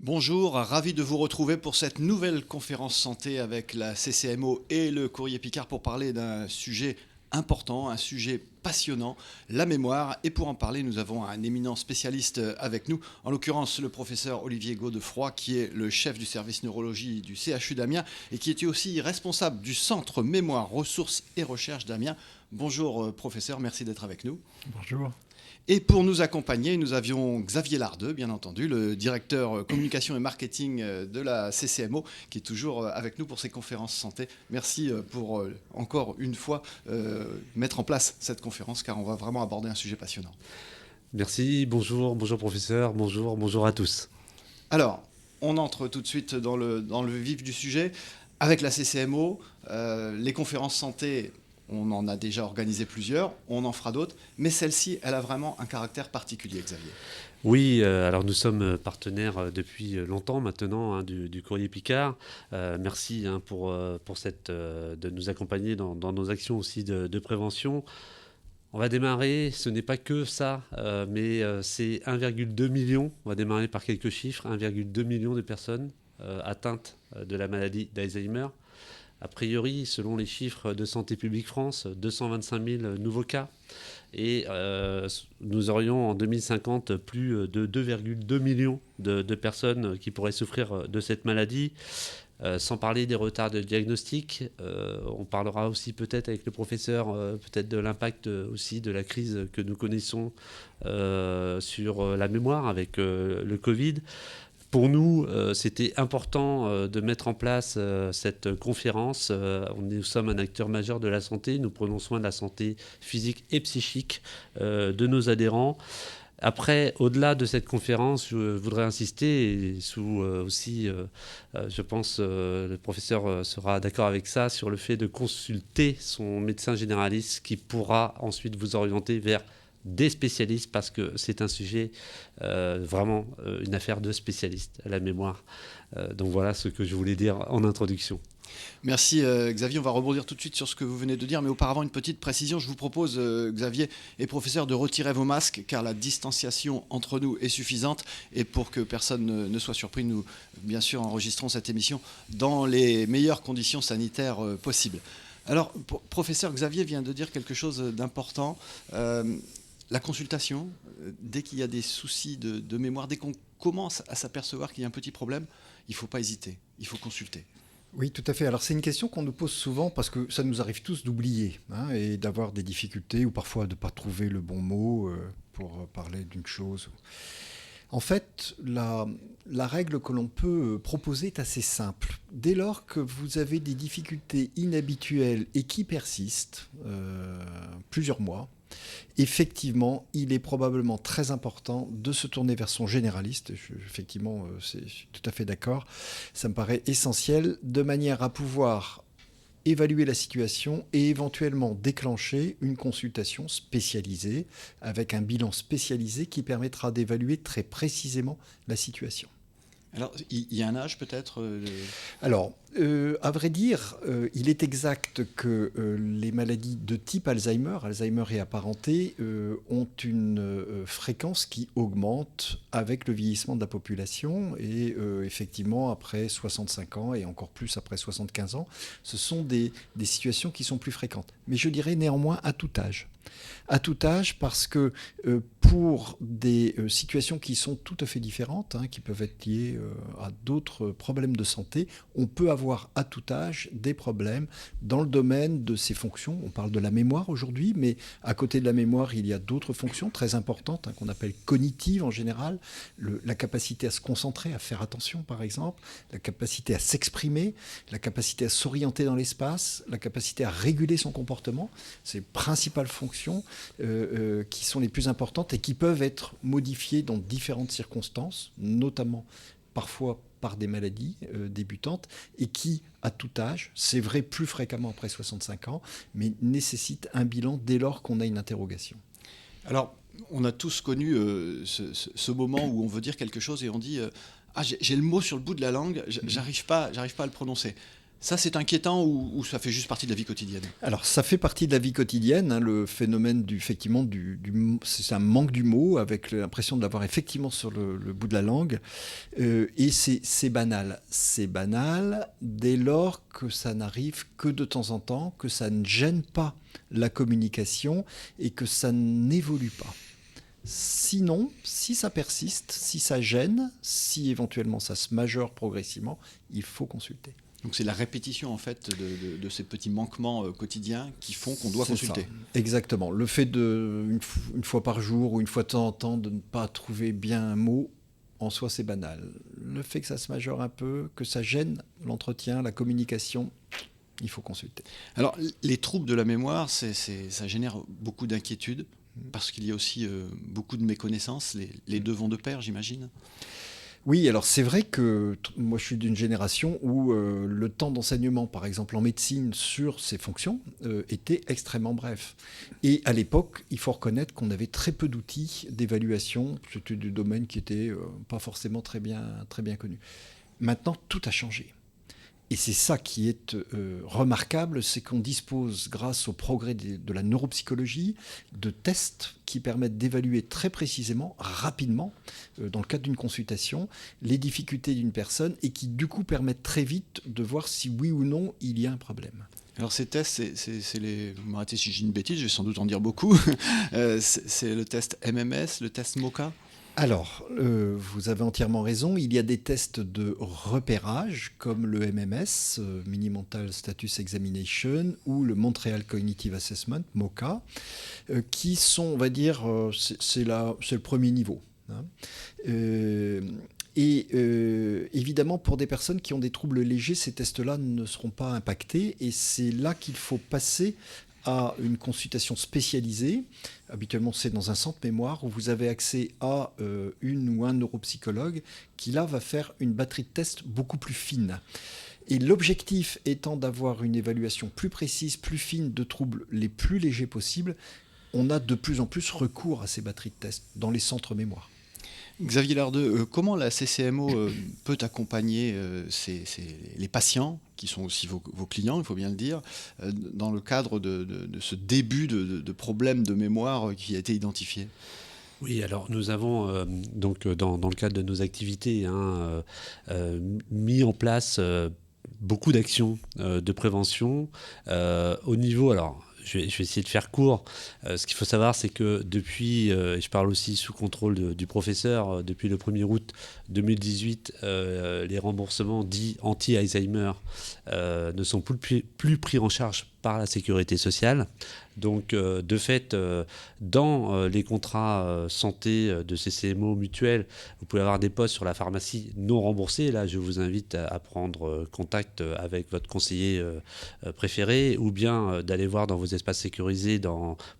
Bonjour, ravi de vous retrouver pour cette nouvelle conférence santé avec la CCMO et le Courrier Picard pour parler d'un sujet important, un sujet passionnant, la mémoire. Et pour en parler, nous avons un éminent spécialiste avec nous, en l'occurrence le professeur Olivier Godefroy, qui est le chef du service neurologie du CHU d'Amiens et qui était aussi responsable du Centre Mémoire, Ressources et Recherche d'Amiens. Bonjour professeur, merci d'être avec nous. Bonjour. Et pour nous accompagner, nous avions Xavier Lardeux, bien entendu, le directeur communication et marketing de la CCMO, qui est toujours avec nous pour ces conférences santé. Merci pour, encore une fois, mettre en place cette conférence, car on va vraiment aborder un sujet passionnant. Merci, bonjour professeur, bonjour à tous. Alors, on entre tout de suite dans le vif du sujet. Avec la CCMO, les conférences santé, on en a déjà organisé plusieurs, on en fera d'autres, mais celle-ci, elle a vraiment un caractère particulier, Xavier. Oui, alors nous sommes partenaires depuis longtemps maintenant du Courrier Picard. Merci de nous accompagner dans nos actions aussi de prévention. On va démarrer, ce n'est pas que ça, mais c'est 1,2 million, on va démarrer par quelques chiffres, 1,2 million de personnes atteintes de la maladie d'Alzheimer. A priori, selon les chiffres de Santé publique France, 225 000 nouveaux cas. Et nous aurions en 2050 plus de 2,2 millions de personnes qui pourraient souffrir de cette maladie. Sans parler des retards de diagnostic. On parlera aussi peut-être avec le professeur peut-être de l'impact aussi de la crise que nous connaissons sur la mémoire avec le Covid. Pour nous, c'était important de mettre en place cette conférence. Nous sommes un acteur majeur de la santé. Nous prenons soin de la santé physique et psychique de nos adhérents. Après, au-delà de cette conférence, je voudrais insister, je pense le professeur sera d'accord avec ça, sur le fait de consulter son médecin généraliste qui pourra ensuite vous orienter vers des spécialistes parce que c'est un sujet vraiment une affaire de spécialistes, la mémoire. Donc voilà ce que je voulais dire en introduction. Merci Xavier, on va rebondir tout de suite sur ce que vous venez de dire, mais auparavant une petite précision. Je vous propose, Xavier et professeur, de retirer vos masques car la distanciation entre nous est suffisante et pour que personne ne soit surpris, nous bien sûr enregistrons cette émission dans les meilleures conditions sanitaires possibles. Alors, professeur, Xavier vient de dire quelque chose d'important. La consultation, dès qu'il y a des soucis de mémoire, dès qu'on commence à s'apercevoir qu'il y a un petit problème, il ne faut pas hésiter, il faut consulter. Oui, tout à fait. Alors c'est une question qu'on nous pose souvent parce que ça nous arrive tous d'oublier et d'avoir des difficultés ou parfois de ne pas trouver le bon mot pour parler d'une chose. En fait, la règle que l'on peut proposer est assez simple. Dès lors que vous avez des difficultés inhabituelles et qui persistent plusieurs mois, effectivement, il est probablement très important de se tourner vers son généraliste. Effectivement, je suis tout à fait d'accord. Ça me paraît essentiel de manière à pouvoir évaluer la situation et éventuellement déclencher une consultation spécialisée avec un bilan spécialisé qui permettra d'évaluer très précisément la situation. Alors, il y a un âge peut-être Alors, à vrai dire, il est exact que les maladies de type Alzheimer et apparentés, ont une fréquence qui augmente avec le vieillissement de la population. Et effectivement, après 65 ans et encore plus après 75 ans, ce sont des situations qui sont plus fréquentes. Mais je dirais néanmoins à tout âge. À tout âge parce que pour des situations qui sont tout à fait différentes, qui peuvent être liées à d'autres problèmes de santé, on peut avoir à tout âge des problèmes dans le domaine de ces fonctions. On parle de la mémoire aujourd'hui, mais à côté de la mémoire, il y a d'autres fonctions très importantes qu'on appelle cognitives en général. La capacité à se concentrer, à faire attention par exemple, la capacité à s'exprimer, la capacité à s'orienter dans l'espace, la capacité à réguler son comportement. C'est les principales fonctions qui sont les plus importantes et qui peuvent être modifiées dans différentes circonstances, notamment parfois par des maladies débutantes et qui, à tout âge, c'est vrai plus fréquemment après 65 ans, mais nécessitent un bilan dès lors qu'on a une interrogation. Alors, on a tous connu ce moment où on veut dire quelque chose et on dit « Ah, j'ai le mot sur le bout de la langue, j'arrive pas à le prononcer ». Ça, c'est inquiétant ou ça fait juste partie de la vie quotidienne? Alors, ça fait partie de la vie quotidienne, hein, le phénomène c'est un manque du mot, avec l'impression de l'avoir effectivement sur le bout de la langue. Et c'est banal. C'est banal dès lors que ça n'arrive que de temps en temps, que ça ne gêne pas la communication et que ça n'évolue pas. Sinon, si ça persiste, si ça gêne, si éventuellement ça se majeure progressivement, il faut consulter. Donc c'est la répétition en fait de ces petits manquements quotidiens qui font qu'on doit C'est consulter. ça. Exactement. Le fait une fois par jour ou une fois de temps en temps de ne pas trouver bien un mot, en soi c'est banal. Le fait que ça se majeure un peu, que ça gêne l'entretien, la communication, il faut consulter. Alors les troubles de la mémoire, ça génère beaucoup d'inquiétudes parce qu'il y a aussi beaucoup de méconnaissances. Les deux vont de pair, j'imagine. Oui, alors c'est vrai que moi je suis d'une génération où le temps d'enseignement, par exemple en médecine, sur ces fonctions était extrêmement bref. Et à l'époque, il faut reconnaître qu'on avait très peu d'outils d'évaluation. C'était du domaine qui n'était pas forcément très bien connu. Maintenant, tout a changé. Et c'est ça qui est remarquable, c'est qu'on dispose, grâce au progrès de la neuropsychologie, de tests qui permettent d'évaluer très précisément, rapidement, dans le cadre d'une consultation, les difficultés d'une personne et qui, du coup, permettent très vite de voir si oui ou non il y a un problème. Alors ces tests, vous m'arrêtez si j'ai une bêtise, je vais sans doute en dire beaucoup. C'est le test MMS, le test MoCA. Alors, vous avez entièrement raison. Il y a des tests de repérage comme le MMS, Mini-Mental Status Examination, ou le Montreal Cognitive Assessment, MoCA, qui sont, on va dire, c'est le premier niveau. Hein. Évidemment, pour des personnes qui ont des troubles légers, ces tests-là ne seront pas impactés. Et c'est là qu'il faut passer à une consultation spécialisée. Habituellement, c'est dans un centre mémoire où vous avez accès à une ou un neuropsychologue qui, là, va faire une batterie de tests beaucoup plus fine. Et l'objectif étant d'avoir une évaluation plus précise, plus fine de troubles les plus légers possibles, on a de plus en plus recours à ces batteries de tests dans les centres mémoire. Xavier Lardeux, comment la CCMO peut accompagner les patients, qui sont aussi vos clients, il faut bien le dire, dans le cadre de ce début de problème de mémoire qui a été identifié ? Oui, alors nous avons donc dans le cadre de nos activités mis en place beaucoup d'actions de prévention au niveau. Alors, je vais essayer de faire court. Ce qu'il faut savoir, c'est que depuis, et je parle aussi sous contrôle du professeur, depuis le 1er août 2018, les remboursements dits anti-Alzheimer ne sont plus pris en charge par la sécurité sociale. Donc, de fait, dans les contrats santé de CCMO mutuels, vous pouvez avoir des postes sur la pharmacie non remboursés. Là, je vous invite à prendre contact avec votre conseiller préféré ou bien d'aller voir dans vos espaces sécurisés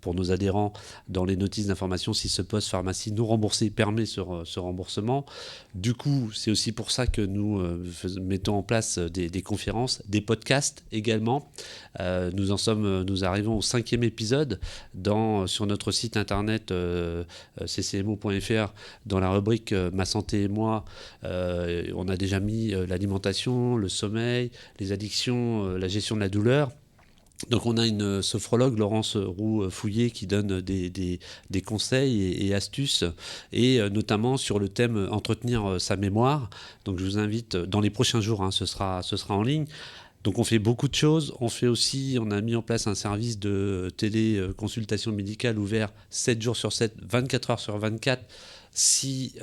pour nos adhérents dans les notices d'information si ce poste pharmacie non remboursé permet ce remboursement. Du coup, c'est aussi pour ça que nous mettons en place des conférences, des podcasts également. Nous arrivons au 5e épisode sur notre site internet ccmo.fr dans la rubrique Ma santé et moi. On a déjà mis l'alimentation, le sommeil, les addictions, la gestion de la douleur. Donc on a une sophrologue, Laurence Roux-Fouillé, qui donne des conseils et astuces, et notamment sur le thème entretenir sa mémoire. Donc je vous invite, dans les prochains jours, ce sera en ligne. Donc on fait beaucoup de choses. On a mis en place un service de téléconsultation médicale ouvert 7 jours sur 7, 24 heures sur 24. Si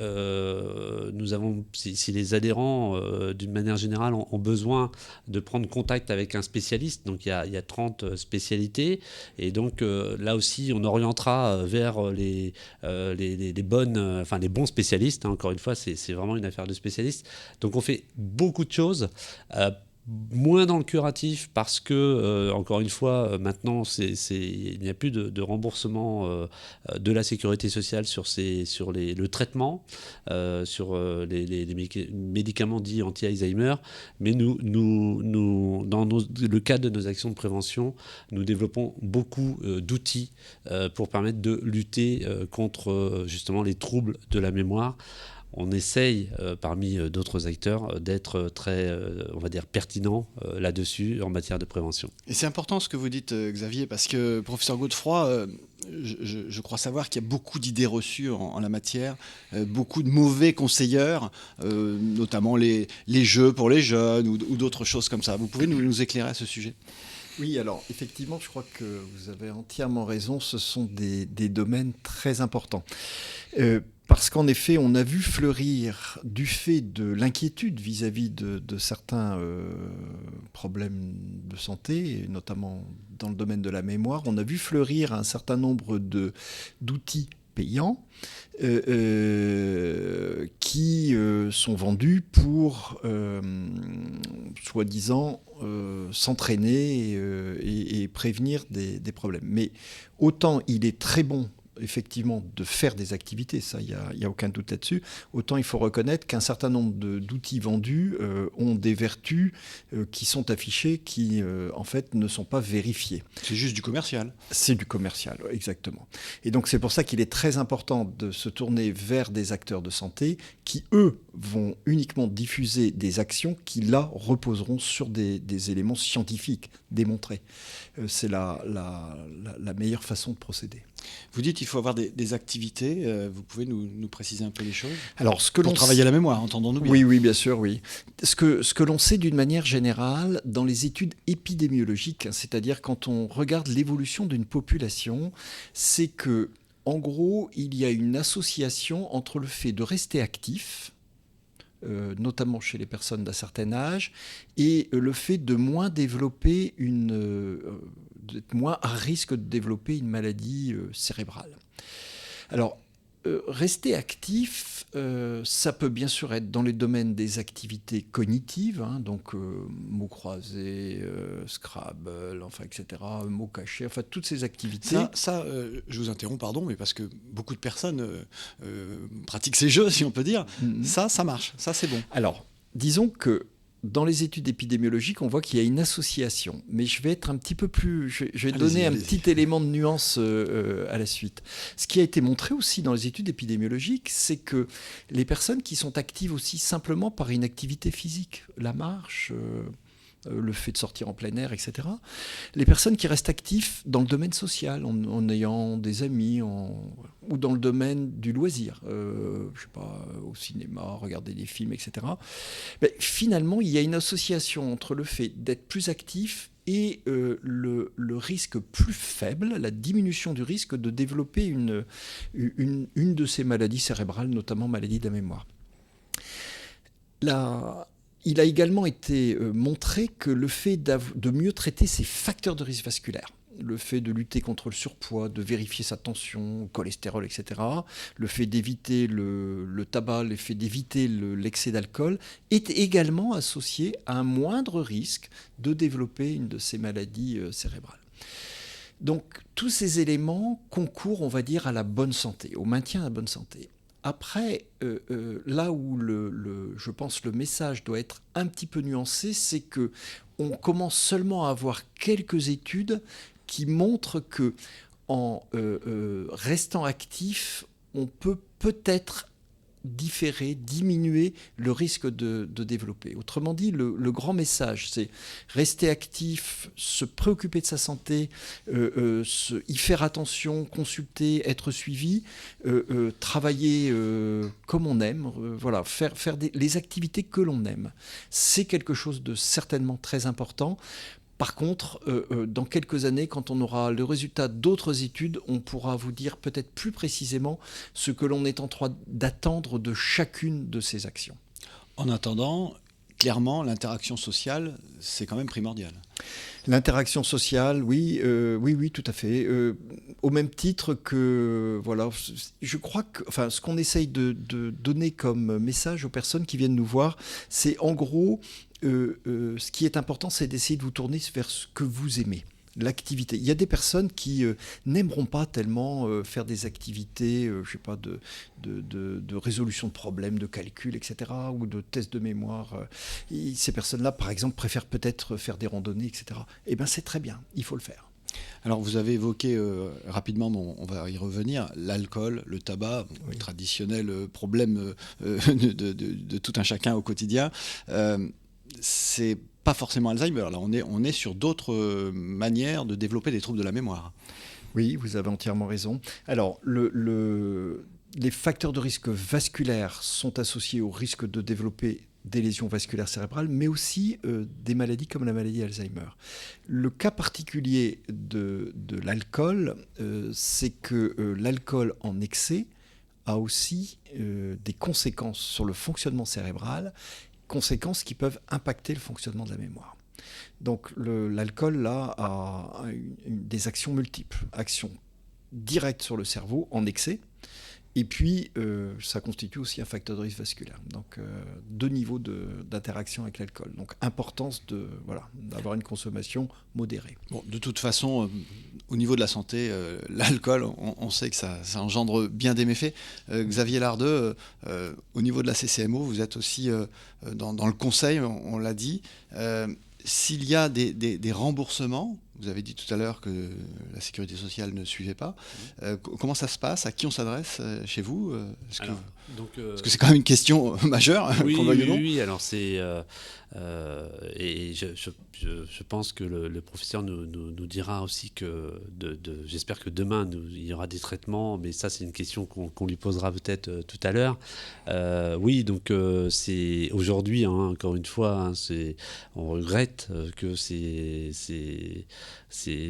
les adhérents, d'une manière générale, ont besoin de prendre contact avec un spécialiste, donc il y a 30 spécialités, et donc là aussi, on orientera vers les bons spécialistes. Encore une fois, c'est vraiment une affaire de spécialistes. Donc on fait beaucoup de choses. Moins dans le curatif parce que, encore une fois, maintenant, il n'y a plus de remboursement de la sécurité sociale sur le traitement, sur les médicaments dits anti-Alzheimer. Mais nous dans le cadre de nos actions de prévention, nous développons beaucoup d'outils pour permettre de lutter contre justement les troubles de la mémoire. on essaye, parmi d'autres acteurs, d'être très, on va dire, pertinent là-dessus en matière de prévention. Et c'est important ce que vous dites, Xavier, parce que, professeur Godefroy, je crois savoir qu'il y a beaucoup d'idées reçues en la matière, beaucoup de mauvais conseilleurs, notamment les jeux pour les jeunes ou d'autres choses comme ça. Vous pouvez nous éclairer à ce sujet ? Oui, alors effectivement, je crois que vous avez entièrement raison, ce sont des domaines très importants. Parce qu'en effet, on a vu fleurir, du fait de l'inquiétude vis-à-vis de certains problèmes de santé, et notamment dans le domaine de la mémoire, on a vu fleurir un certain nombre d'outils payants qui sont vendus pour, soi-disant, s'entraîner et prévenir des problèmes. Mais autant il est très bon effectivement de faire des activités, ça il y a aucun doute là-dessus, autant il faut reconnaître qu'un certain nombre d'outils vendus ont des vertus qui sont affichées, qui en fait ne sont pas vérifiées. C'est juste du commercial. C'est du commercial, exactement. Et donc c'est pour ça qu'il est très important de se tourner vers des acteurs de santé qui, eux, vont uniquement diffuser des actions qui, là, reposeront sur des éléments scientifiques démontrés. C'est la meilleure façon de procéder. Vous dites qu'il faut avoir des activités. Vous pouvez nous préciser un peu les choses ? Alors, pour travailler la mémoire, entendons-nous bien. Oui, bien sûr, oui. Ce que l'on sait d'une manière générale dans les études épidémiologiques, c'est-à-dire quand on regarde l'évolution d'une population, c'est que, en gros, il y a une association entre le fait de rester actif, notamment chez les personnes d'un certain âge, et le fait de moins développer d'être moins à risque de développer une maladie cérébrale. Alors, rester actif, ça peut bien sûr être dans les domaines des activités cognitives, hein, donc mots croisés, Scrabble, enfin, etc., mots cachés, enfin toutes ces activités. Ça je vous interromps, pardon, mais parce que beaucoup de personnes pratiquent ces jeux, si on peut dire. Ça marche, ça c'est bon. Alors, disons que dans les études épidémiologiques, on voit qu'il y a une association. Mais je vais être un petit peu plus... Je vais donner un petit élément de nuance à la suite. Ce qui a été montré aussi dans les études épidémiologiques, c'est que les personnes qui sont actives aussi simplement par une activité physique, la marche, le fait de sortir en plein air, etc. Les personnes qui restent actives dans le domaine social, en ayant des amis, ou dans le domaine du loisir, je sais pas, au cinéma, regarder des films, etc. Mais finalement, il y a une association entre le fait d'être plus actif et le risque plus faible, la diminution du risque de développer une de ces maladies cérébrales, notamment maladie de la mémoire. Il a également été montré que le fait de mieux traiter ces facteurs de risque vasculaire, le fait de lutter contre le surpoids, de vérifier sa tension, le cholestérol, etc., le fait d'éviter le tabac, le fait d'éviter l'excès d'alcool, est également associé à un moindre risque de développer une de ces maladies cérébrales. Donc tous ces éléments concourent, on va dire, à la bonne santé, au maintien de la bonne santé. Après, là où je pense le message doit être un petit peu nuancé, c'est qu'on commence seulement à avoir quelques études qui montrent qu'en restant actif, on peut peut-être diminuer le risque de développer. Autrement dit, le grand message, c'est rester actif, se préoccuper de sa santé, y faire attention, consulter, être suivi, travailler comme on aime, voilà, faire les activités que l'on aime. C'est quelque chose de certainement très important. Par contre, dans quelques années, quand on aura le résultat d'autres études, on pourra vous dire peut-être plus précisément ce que l'on est en train d'attendre de chacune de ces actions. En attendant, clairement, l'interaction sociale, c'est quand même primordial. L'interaction sociale, oui, tout à fait. Au même titre que, voilà, je crois que, enfin, ce qu'on essaye de donner comme message aux personnes qui viennent nous voir, c'est en gros, ce qui est important, c'est d'essayer de vous tourner vers ce que vous aimez. L'activité. Il y a des personnes qui n'aimeront pas tellement faire des activités, je sais pas, de résolution de problèmes, de calcul, etc., ou de tests de mémoire. Ces personnes-là, par exemple, préfèrent peut-être faire des randonnées, etc. Eh bien, c'est très bien, il faut le faire. Alors vous avez évoqué rapidement, on va y revenir, l'alcool, le tabac, le traditionnel problème de tout un chacun au quotidien. C'est pas forcément Alzheimer. Là, on est sur d'autres manières de développer des troubles de la mémoire. Oui, vous avez entièrement raison. Alors, les facteurs de risque vasculaires sont associés au risque de développer des lésions vasculaires cérébrales, mais aussi des maladies comme la maladie Alzheimer. Le cas particulier de l'alcool, c'est que l'alcool en excès a aussi des conséquences sur le fonctionnement cérébral, conséquences qui peuvent impacter le fonctionnement de la mémoire. Donc l'alcool, là, a des actions multiples. Actions directes sur le cerveau en excès, et puis ça constitue aussi un facteur de risque vasculaire. Donc deux niveaux d'interaction avec l'alcool. Donc importance d'avoir une consommation modérée. Bon, de toute façon, au niveau de la santé, l'alcool, on sait que ça engendre bien des méfaits. Xavier Lardeux, au niveau de la CCMO, vous êtes aussi dans le conseil, on l'a dit. S'il y a des remboursements, vous avez dit tout à l'heure que la sécurité sociale ne suivait pas, comment ça se passe? À qui on s'adresse chez vous? Parce que c'est quand même une question majeure. Oui, alors c'est... et je pense que le professeur nous dira aussi que j'espère que demain il y aura des traitements, mais ça c'est une question qu'on lui posera peut-être tout à l'heure. Oui, donc c'est aujourd'hui, encore une fois, on regrette que ces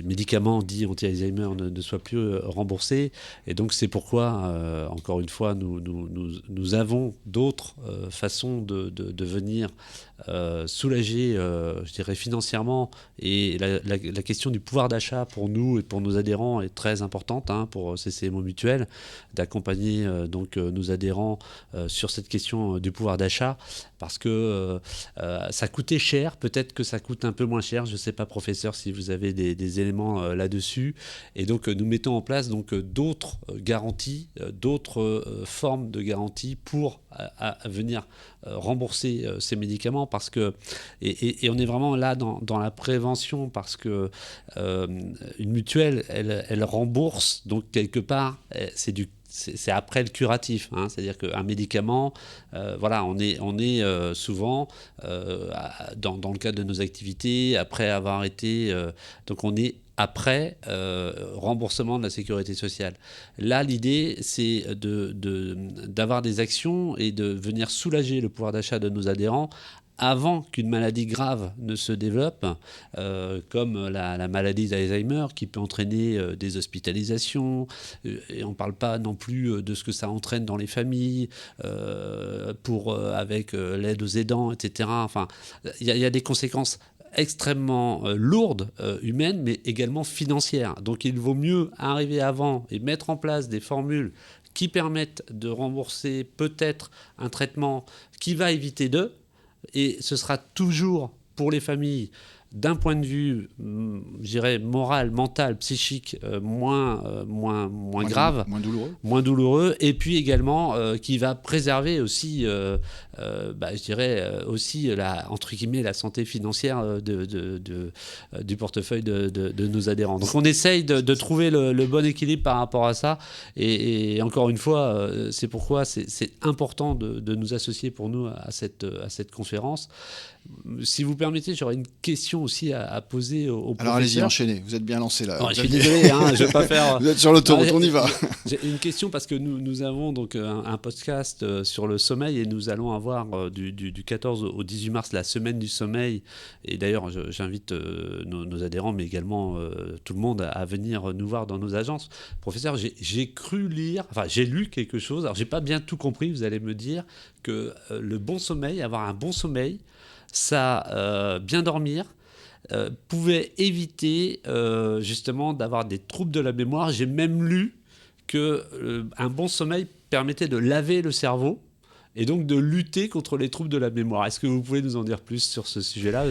médicaments dits anti-Alzheimer ne soient plus remboursés, et donc c'est pourquoi encore une fois nous avons d'autres façons de venir soulager, je dirais, financièrement. Et la question du pouvoir d'achat pour nous et pour nos adhérents est très importante, pour CCMO Mutuelle, d'accompagner donc nos adhérents sur cette question du pouvoir d'achat, parce que ça coûtait cher, peut-être que ça coûte un peu moins cher, je ne sais pas, professeur, si vous avez des éléments là-dessus. Et donc nous mettons en place donc d'autres garanties, d'autres formes de garanties pour venir rembourser ces médicaments, parce que et on est vraiment là dans la prévention, parce que une mutuelle elle rembourse, donc quelque part c'est après le curatif, c'est-à-dire qu'un médicament, on est souvent dans le cadre de nos activités, après avoir été, donc on est après remboursement de la sécurité sociale. Là, l'idée, c'est d'avoir des actions et de venir soulager le pouvoir d'achat de nos adhérents avant qu'une maladie grave ne se développe, comme la maladie d'Alzheimer, qui peut entraîner des hospitalisations, et on ne parle pas non plus de ce que ça entraîne dans les familles, avec l'aide aux aidants, etc. Enfin, il y a des conséquences extrêmement lourdes, humaines, mais également financières. Donc il vaut mieux arriver avant et mettre en place des formules qui permettent de rembourser peut-être un traitement qui va éviter et ce sera toujours pour les familles, d'un point de vue, je dirais, moral, mental, psychique, moins grave, moins douloureux, et puis également qui va préserver aussi, je dirais, aussi entre guillemets, la santé financière du portefeuille de nos adhérents. Donc on essaye de trouver le bon équilibre par rapport à ça, et encore une fois, c'est pourquoi c'est important de nous associer pour nous à cette conférence. Si vous permettez, j'aurais une question aussi à poser au professeur. Alors allez-y, enchaînez, vous êtes bien lancé là. Je suis désolé, je ne vais pas faire... Vous êtes sur l'autoroute, on y va. J'ai une question, parce que nous avons donc un podcast sur le sommeil, et nous allons avoir du 14 au 18 mars la semaine du sommeil, et d'ailleurs j'invite nos adhérents, mais également tout le monde à venir nous voir dans nos agences. Professeur, j'ai lu quelque chose, alors j'ai pas bien tout compris, vous allez me dire, que le bon sommeil, avoir un bon sommeil, ça, bien dormir, pouvait éviter justement d'avoir des troubles de la mémoire. J'ai même lu qu'un bon sommeil permettait de laver le cerveau et donc de lutter contre les troubles de la mémoire. Est-ce que vous pouvez nous en dire plus sur ce sujet-là,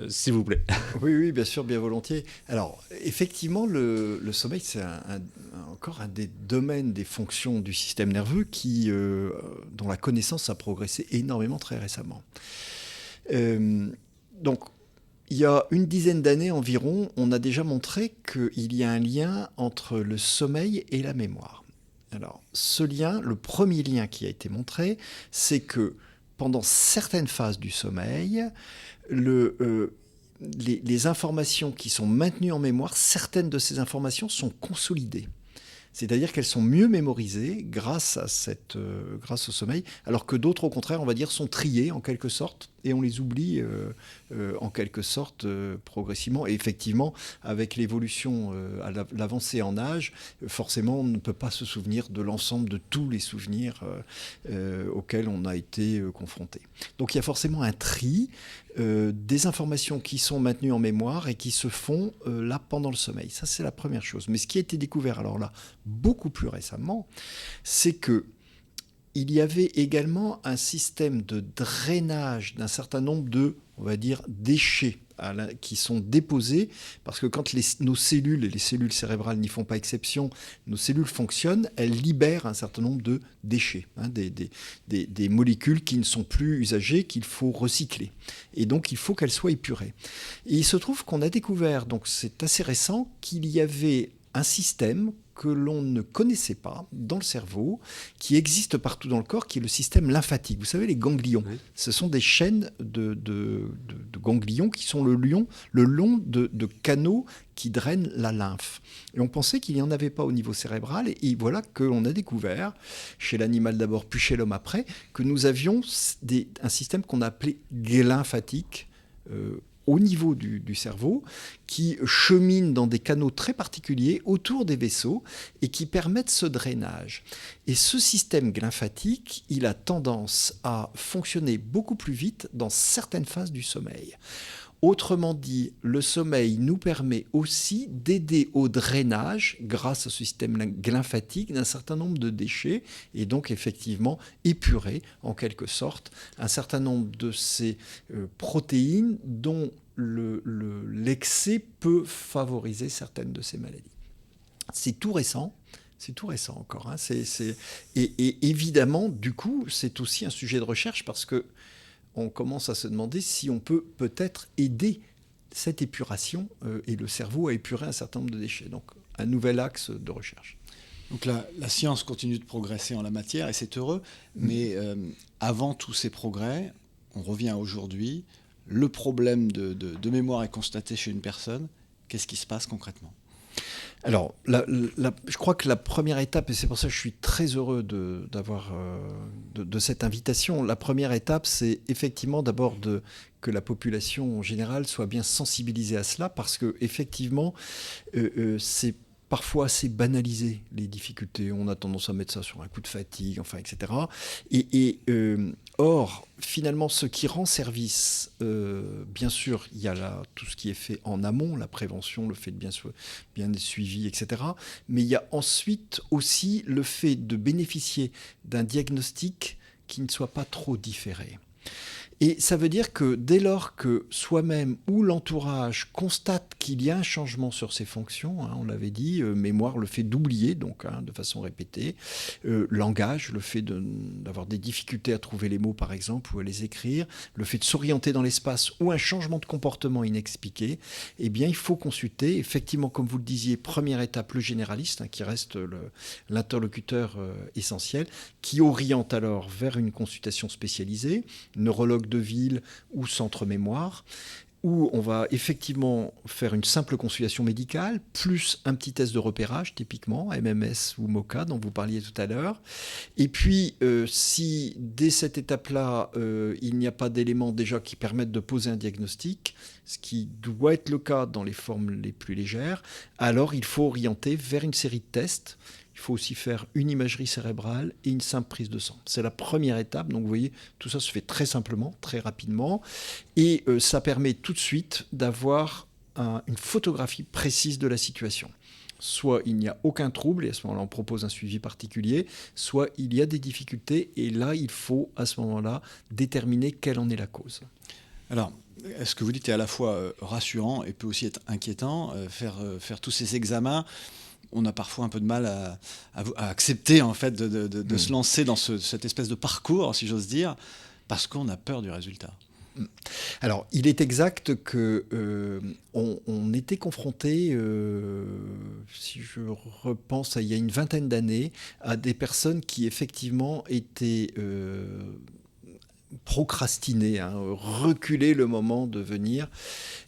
s'il vous plaît? Oui, bien sûr, bien volontiers. Alors, effectivement, le sommeil, c'est encore un des domaines des fonctions du système nerveux dont la connaissance a progressé énormément très récemment. Donc, Il y a une dizaine d'années environ, on a déjà montré qu'il y a un lien entre le sommeil et la mémoire. Alors, ce lien, le premier lien qui a été montré, c'est que pendant certaines phases du sommeil, les informations qui sont maintenues en mémoire, certaines de ces informations sont consolidées. C'est-à-dire qu'elles sont mieux mémorisées grâce au sommeil, alors que d'autres, au contraire, on va dire, sont triées en quelque sorte, et on les oublie en quelque sorte progressivement. Et effectivement, avec l'évolution, l'avancée en âge, forcément, on ne peut pas se souvenir de l'ensemble de tous les souvenirs auxquels on a été confronté. Donc il y a forcément un tri des informations qui sont maintenues en mémoire et qui se font là pendant le sommeil. Ça, c'est la première chose. Mais ce qui a été découvert, alors là, beaucoup plus récemment, c'est que il y avait également un système de drainage d'un certain nombre de, on va dire, déchets qui sont déposés, parce que quand nos cellules, et les cellules cérébrales n'y font pas exception, nos cellules fonctionnent, elles libèrent un certain nombre de déchets, des molécules qui ne sont plus usagées, qu'il faut recycler. Et donc, il faut qu'elles soient épurées. Et il se trouve qu'on a découvert, donc c'est assez récent, qu'il y avait un système que l'on ne connaissait pas dans le cerveau, qui existe partout dans le corps, qui est le système lymphatique. Vous savez, les ganglions, oui. Ce sont des chaînes de ganglions qui sont le long de canaux qui drainent la lymphe. Et on pensait qu'il n'y en avait pas au niveau cérébral, et voilà que l'on a découvert, chez l'animal d'abord, puis chez l'homme après, que nous avions un système qu'on appelait lymphatique, au niveau du cerveau, qui chemine dans des canaux très particuliers autour des vaisseaux et qui permettent ce drainage. Et ce système lymphatique, il a tendance à fonctionner beaucoup plus vite dans certaines phases du sommeil. Autrement dit, le sommeil nous permet aussi d'aider au drainage, grâce au système lymphatique, d'un certain nombre de déchets, et donc effectivement épurer, en quelque sorte, un certain nombre de ces protéines dont l'excès peut favoriser certaines de ces maladies. C'est tout récent encore. Et évidemment, du coup, c'est aussi un sujet de recherche, parce que on commence à se demander si on peut peut-être aider cette épuration et le cerveau à épurer un certain nombre de déchets. Donc, un nouvel axe de recherche. Donc la science continue de progresser en la matière, et c'est heureux. Mais avant tous ces progrès, on revient à aujourd'hui. Le problème de mémoire est constaté chez une personne. Qu'est-ce qui se passe concrètement ? Alors, je crois que la première étape, et c'est pour ça que je suis très heureux de cette invitation, la première étape, c'est effectivement d'abord que la population en général soit bien sensibilisée à cela, parce que effectivement, c'est parfois assez banalisé, les difficultés. On a tendance à mettre ça sur un coup de fatigue, enfin, etc. Or, finalement, ce qui rend service, bien sûr, il y a tout ce qui est fait en amont, la prévention, le fait de bien être suivi, etc. Mais il y a ensuite aussi le fait de bénéficier d'un diagnostic qui ne soit pas trop différé. Et ça veut dire que dès lors que soi-même ou l'entourage constate qu'il y a un changement sur ses fonctions, on l'avait dit, mémoire, le fait d'oublier, donc de façon répétée, langage, le fait d'avoir des difficultés à trouver les mots par exemple ou à les écrire, le fait de s'orienter dans l'espace ou un changement de comportement inexpliqué, eh bien il faut consulter, effectivement comme vous le disiez, première étape, le généraliste, qui reste l'interlocuteur essentiel, qui oriente alors vers une consultation spécialisée, neurologue de ville ou centre mémoire, où on va effectivement faire une simple consultation médicale, plus un petit test de repérage, typiquement, MMS ou MoCA, dont vous parliez tout à l'heure. Et puis, si dès cette étape-là, il n'y a pas d'éléments déjà qui permettent de poser un diagnostic, ce qui doit être le cas dans les formes les plus légères, alors il faut orienter vers une série de tests. Il faut aussi faire une imagerie cérébrale et une simple prise de sang. C'est la première étape. Donc vous voyez, tout ça se fait très simplement, très rapidement. Et ça permet tout de suite d'avoir une photographie précise de la situation. Soit il n'y a aucun trouble, et à ce moment-là, on propose un suivi particulier, soit il y a des difficultés, et là, il faut, à ce moment-là, déterminer quelle en est la cause. Alors, ce que vous dites est à la fois rassurant et peut aussi être inquiétant. Faire tous ces examens, on a parfois un peu de mal à accepter en fait de se lancer dans cette espèce de parcours, si j'ose dire, parce qu'on a peur du résultat. Alors, il est exact que on était confronté, si je repense à il y a une vingtaine d'années, à des personnes qui effectivement étaient procrastiner, reculer le moment de venir.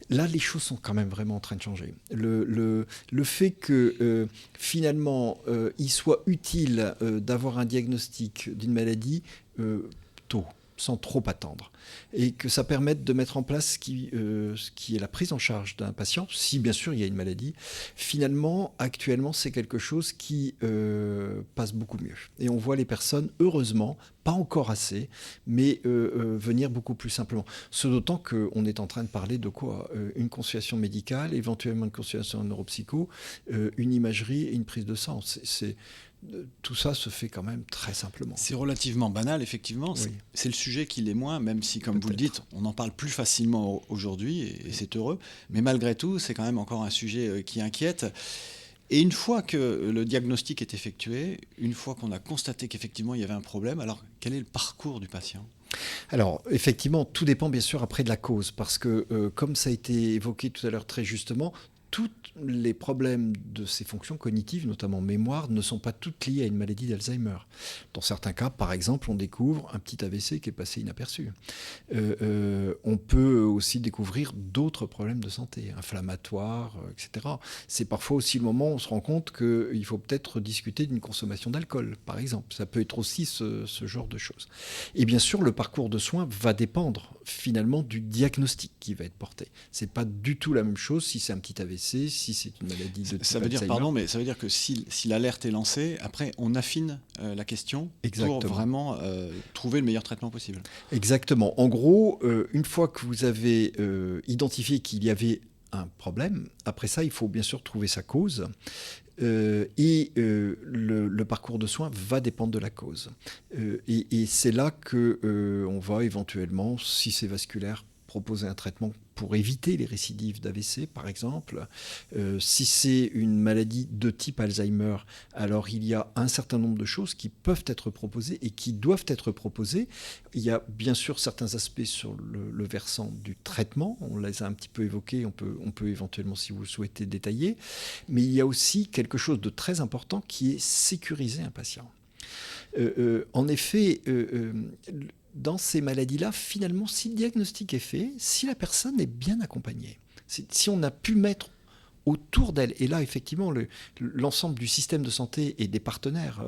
Là, les choses sont quand même vraiment en train de changer. Le fait que finalement, il soit utile d'avoir un diagnostic d'une maladie tôt, sans trop attendre, et que ça permette de mettre en place ce qui est la prise en charge d'un patient, si bien sûr il y a une maladie. Finalement, actuellement, c'est quelque chose qui passe beaucoup mieux. Et on voit les personnes, heureusement, pas encore assez, mais venir beaucoup plus simplement. Ce d'autant qu'on est en train de parler de quoi ? Une consultation médicale, éventuellement une consultation neuropsycho, une imagerie et une prise de sang. Tout ça se fait quand même très simplement. C'est relativement banal, effectivement. Oui. C'est le sujet qui l'est moins, même si, comme vous le dites, on en parle plus facilement aujourd'hui, et c'est heureux. Mais malgré tout, c'est quand même encore un sujet qui inquiète. Et une fois que le diagnostic est effectué, une fois qu'on a constaté qu'effectivement il y avait un problème, alors quel est le parcours du patient ? Alors, effectivement, tout dépend bien sûr après de la cause, parce que, comme ça a été évoqué tout à l'heure très justement, tous les problèmes de ces fonctions cognitives, notamment mémoire, ne sont pas toutes liées à une maladie d'Alzheimer. Dans certains cas, par exemple, on découvre un petit AVC qui est passé inaperçu. On peut aussi découvrir d'autres problèmes de santé, inflammatoires, etc. C'est parfois aussi le moment où on se rend compte qu'il faut peut-être discuter d'une consommation d'alcool, par exemple. Ça peut être aussi ce genre de choses. Et bien sûr, le parcours de soins va dépendre finalement du diagnostic qui va être porté. C'est pas du tout la même chose si c'est un petit AVC, si c'est une maladie de type ça veut dire, Alzheimer. pardon, mais ça veut dire que si l'alerte est lancée, après on affine la question pour vraiment trouver le meilleur traitement possible. Exactement. En gros, une fois que vous avez identifié qu'il y avait un problème, après ça, il faut bien sûr trouver sa cause. Et le parcours de soins va dépendre de la cause. Et c'est là qu'on va éventuellement, si c'est vasculaire, proposer un traitement pour éviter les récidives d'AVC, par exemple. Si c'est une maladie de type Alzheimer, alors il y a un certain nombre de choses qui peuvent être proposées et qui doivent être proposées. Il y a bien sûr certains aspects sur le versant du traitement, on les a un petit peu évoqués, on peut éventuellement, si vous le souhaitez, détailler, mais il y a aussi quelque chose de très important qui est sécuriser un patient. En effet, dans ces maladies-là, finalement, si le diagnostic est fait, si la personne est bien accompagnée, si on a pu mettre autour d'elle, et là, effectivement, l'ensemble du système de santé et des partenaires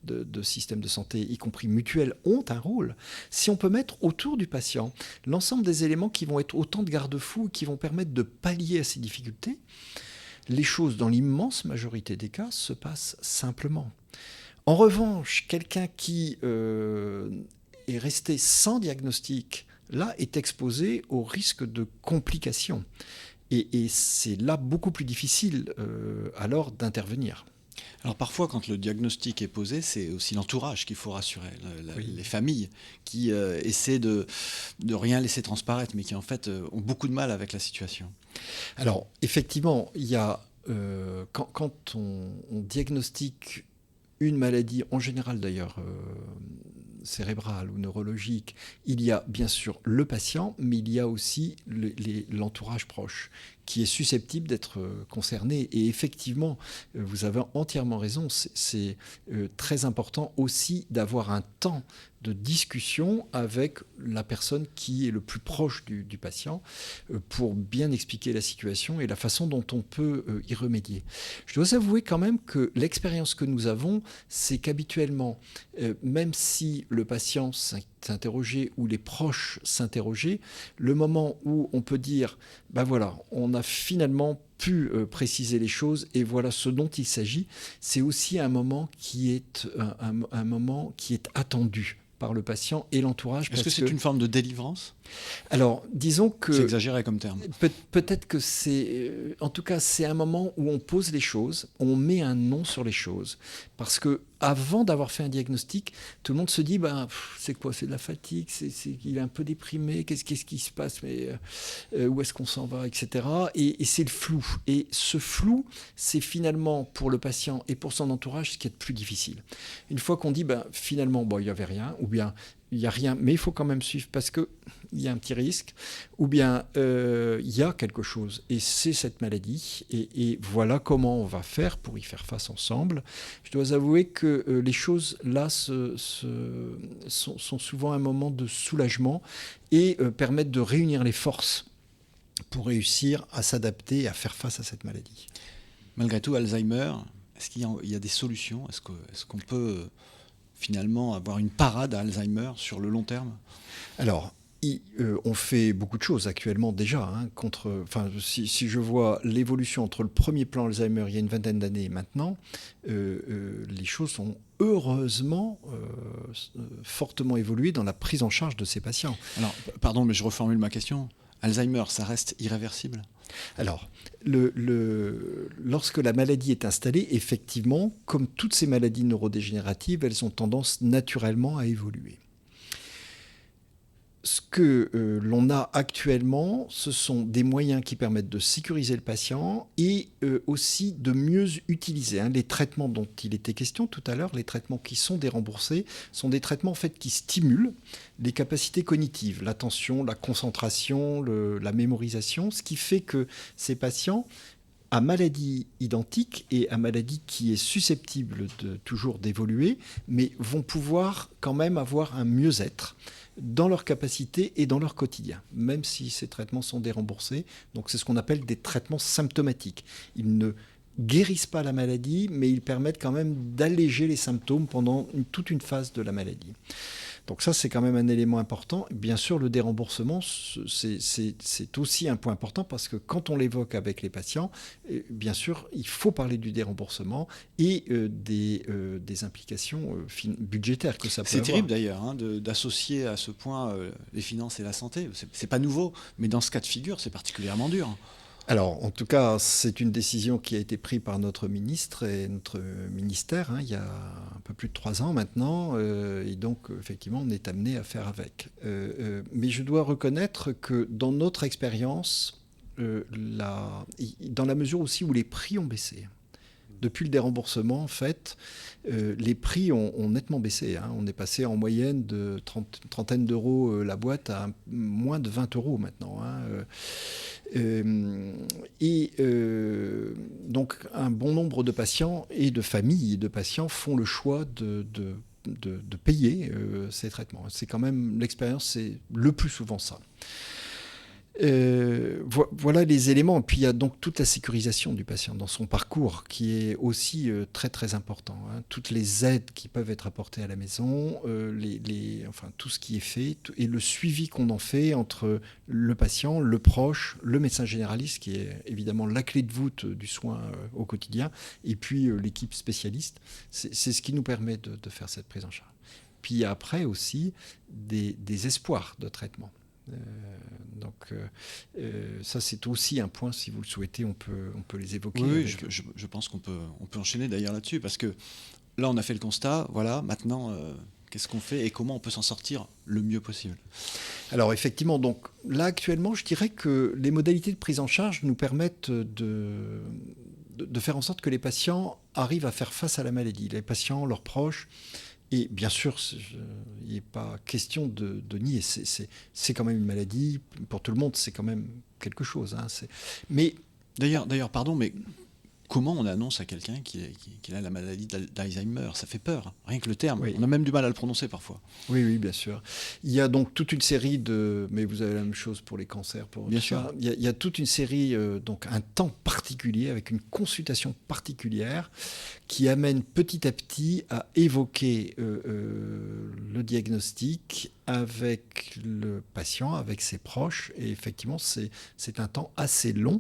de systèmes de santé, y compris mutuels, ont un rôle. Si on peut mettre autour du patient l'ensemble des éléments qui vont être autant de garde-fous, qui vont permettre de pallier à ces difficultés, les choses, dans l'immense majorité des cas, se passent simplement. En revanche, quelqu'un qui est resté sans diagnostic, là, est exposé au risque de complications. Et c'est là beaucoup plus difficile alors d'intervenir. Alors parfois, quand le diagnostic est posé, c'est aussi l'entourage qu'il faut rassurer, les familles qui essaient de rien laisser transparaître, mais qui en fait ont beaucoup de mal avec la situation. Alors effectivement, il y a quand on diagnostique une maladie, en général d'ailleurs cérébrale ou neurologique, il y a bien sûr le patient, mais il y a aussi l'entourage proche qui est susceptible d'être concerné. Et effectivement, vous avez entièrement raison, c'est très important aussi d'avoir un temps de discussion avec la personne qui est le plus proche du patient pour bien expliquer la situation et la façon dont on peut y remédier. Je dois avouer quand même que l'expérience que nous avons, c'est qu'habituellement, même si le patient s'interrogeait ou les proches s'interrogeaient, le moment où on peut dire, ben voilà, on a finalement pu préciser les choses et voilà ce dont il s'agit, c'est aussi un moment qui est un moment qui est attendu par le patient et l'entourage. Est-ce que c'est une forme de délivrance ? Alors, disons que... C'est exagéré comme terme. Peut-être que c'est... en tout cas, c'est un moment où on pose les choses, on met un nom sur les choses. Parce que avant d'avoir fait un diagnostic, tout le monde se dit, c'est quoi ? C'est de la fatigue, il est un peu déprimé, qu'est-ce qui se passe, mais où est-ce qu'on s'en va, etc. Et c'est le flou. Et ce flou, c'est finalement pour le patient et pour son entourage ce qui est le plus difficile. Une fois qu'on dit, finalement, il n'y avait rien, ou bien il n'y a rien, mais il faut quand même suivre parce qu'il y a un petit risque, ou bien il y a quelque chose, et c'est cette maladie, et voilà comment on va faire pour y faire face ensemble. Je dois avouer que les choses, là, sont souvent un moment de soulagement et permettent de réunir les forces pour réussir à s'adapter et à faire face à cette maladie. Malgré tout, Alzheimer, est-ce qu'il y a des solutions ? Est-ce qu'on peut finalement avoir une parade à Alzheimer sur le long terme ? Alors, on fait beaucoup de choses actuellement déjà. Si je vois l'évolution entre le premier plan Alzheimer il y a une vingtaine d'années et maintenant, les choses ont heureusement fortement évolué dans la prise en charge de ces patients. Alors, pardon, mais je reformule ma question. Alzheimer, ça reste irréversible ? Alors, lorsque la maladie est installée, effectivement, comme toutes ces maladies neurodégénératives, elles ont tendance naturellement à évoluer. Ce que l'on a actuellement, ce sont des moyens qui permettent de sécuriser le patient et aussi de mieux utiliser les traitements dont il était question tout à l'heure. Les traitements qui sont déremboursés sont des traitements en fait qui stimulent les capacités cognitives, l'attention, la concentration, la mémorisation, ce qui fait que ces patients à maladie identique et à maladie qui est susceptible toujours d'évoluer, mais vont pouvoir quand même avoir un mieux-être dans leur capacité et dans leur quotidien, même si ces traitements sont déremboursés. Donc c'est ce qu'on appelle des traitements symptomatiques. Ils ne guérissent pas la maladie, mais ils permettent quand même d'alléger les symptômes pendant toute une phase de la maladie. Donc ça, c'est quand même un élément important. Bien sûr, le déremboursement, c'est aussi un point important parce que quand on l'évoque avec les patients, bien sûr, il faut parler du déremboursement et des implications budgétaires que ça peut avoir. C'est terrible d'ailleurs d'associer à ce point les finances et la santé. C'est pas nouveau, mais dans ce cas de figure, c'est particulièrement dur. Alors, en tout cas, c'est une décision qui a été prise par notre ministre et notre ministère il y a un peu plus de 3 ans maintenant. Et donc, effectivement, on est amené à faire avec. Mais je dois reconnaître que dans notre expérience, dans la mesure aussi où les prix ont baissé, depuis le déremboursement, en fait, les prix ont nettement baissé. On est passé en moyenne de trentaine d'euros la boîte à moins de 20 euros maintenant. Donc, un bon nombre de patients et de familles et de patients font le choix de payer ces traitements. C'est quand même l'expérience, c'est le plus souvent ça. Voilà les éléments. Puis il y a donc toute la sécurisation du patient dans son parcours qui est aussi très très important. Toutes les aides qui peuvent être apportées à la maison, tout ce qui est fait et le suivi qu'on en fait entre le patient, le proche, le médecin généraliste qui est évidemment la clé de voûte du soin au quotidien et puis l'équipe spécialiste. C'est ce qui nous permet de faire cette prise en charge. Puis après aussi des espoirs de traitement. Ça c'est aussi un point, si vous le souhaitez, on peut les évoquer. Oui, je pense qu'on peut enchaîner d'ailleurs là-dessus, parce que là on a fait le constat, voilà, maintenant qu'est-ce qu'on fait et comment on peut s'en sortir le mieux possible? Alors effectivement, donc là actuellement je dirais que les modalités de prise en charge nous permettent de faire en sorte que les patients arrivent à faire face à la maladie, les patients, leurs proches. Et bien sûr, il n'est pas question de nier, c'est quand même une maladie, pour tout le monde, c'est quand même quelque chose. Mais d'ailleurs, pardon, mais comment on annonce à quelqu'un qu'il a la maladie d'Alzheimer? Ça fait peur, rien que le terme. Oui. On a même du mal à le prononcer parfois. Oui, bien sûr. Il y a donc toute une série mais vous avez la même chose pour les cancers. Bien sûr. Il y a toute une série, donc un temps particulier, avec une consultation particulière, qui amène petit à petit à évoquer le diagnostic avec le patient, avec ses proches. Et effectivement, c'est un temps assez long